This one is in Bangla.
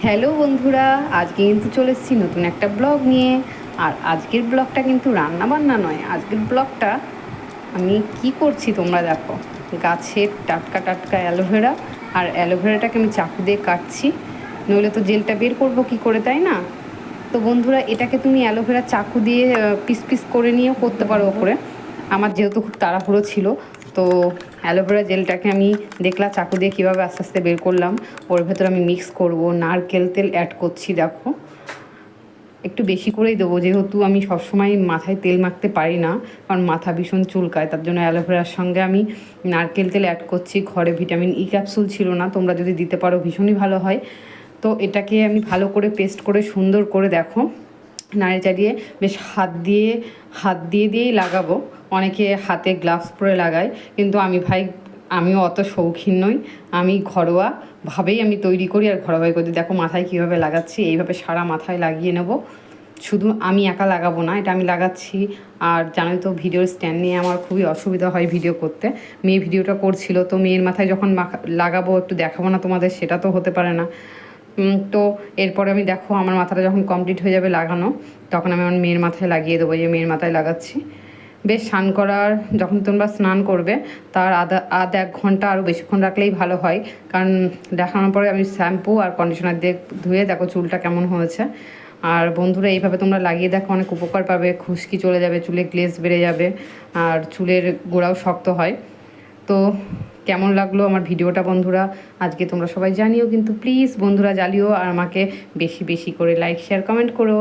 হ্যালো বন্ধুরা, আজকে কিন্তু চলে এসেছি নতুন একটা ব্লগ নিয়ে। আর আজকের ব্লগটা কিন্তু রান্না বান্না নয়, আজকের ব্লগটা আমি কি করছি তোমরা দেখো। গাছের টাটকা টাটকা অ্যালোভেরা, আর অ্যালোভেরাটাকে আমি চাকু দিয়ে কাটছি, নইলে তো জেলটা বের করবো কী করে, তাই না? তো বন্ধুরা, এটাকে তুমি অ্যালোভেরা চাকু দিয়ে পিস পিস করে নিয়েও করতে পারো ওপরে। আমার যেহেতু খুব তাড়াহুড়ো ছিল, তো অ্যালোভেরা জেলটাকে আমি দেখলাম চাকু দিয়ে কীভাবে আস্তে আস্তে বের করলাম। ওর ভেতরে আমি মিক্স করব, নারকেল তেল অ্যাড করছি দেখো। একটু বেশি করেই দেবো, যেহেতু আমি সবসময় মাথায় তেল মাখতে পারি না, কারণ মাথা ভীষণ চুলকায়। তার জন্য অ্যালোভেরার সঙ্গে আমি নারকেল তেল অ্যাড করছি। ঘরে ভিটামিন ই ক্যাপসুল ছিল না, তোমরা যদি দিতে পারো ভীষণই ভালো হয়। তো এটাকে আমি ভালো করে পেস্ট করে সুন্দর করে দেখো নাড়ে চাড়িয়ে বেশ হাত দিয়ে দিয়েই লাগাবো। অনেকে হাতে গ্লাভস পরে লাগায়, কিন্তু আমিও অত শৌখিন নই। আমি ঘরোয়াভাবেই আমি তৈরি করি, আর ঘরোয়াভাবে করি। দেখো মাথায় কীভাবে লাগাচ্ছি, এইভাবে সারা মাথায় লাগিয়ে নেব। শুধু আমি একা লাগাবো না, এটা আমি লাগাচ্ছি। আর জানোই তো, ভিডিওর স্ট্যান্ড নিয়ে আমার খুবই অসুবিধা হয় ভিডিও করতে। মেয়ে ভিডিওটা করছিল, তো মেয়ের মাথায় যখন লাগাবো একটু দেখাবো না তোমাদের, সেটা তো হতে পারে না। তো এরপরে আমি দেখো আমার মাথাটা যখন কমপ্লিট হয়ে যাবে লাগানো, তখন আমি আমার মেয়ের মাথায় লাগিয়ে দেবো। যে মেয়ের মাথায় লাগাচ্ছি। বেশ যখন তোমরা স্নান করবে তার আধ এক ঘন্টা আরও বেশিক্ষণ রাখলেই ভালো হয়। কারণ দেখানোর পরে আমি শ্যাম্পু আর কন্ডিশনার দিয়ে ধুয়ে দেখো চুলটা কেমন হয়েছে। আর বন্ধুরা, এইভাবে তোমরা লাগিয়ে দেখো, অনেক উপকার পাবে। খুশকি চলে যাবে, চুলে গ্লেজ বেড়ে যাবে, আর চুলের গোড়াও শক্ত হয়। তো কেমন লাগলো আমার ভিডিওটা বন্ধুরা, আজকে তোমরা সবাই জানিও কিন্তু প্লিজ বন্ধুরা, জ্বালিও। আর আমাকে বেশি বেশি করে লাইক শেয়ার কমেন্ট করো।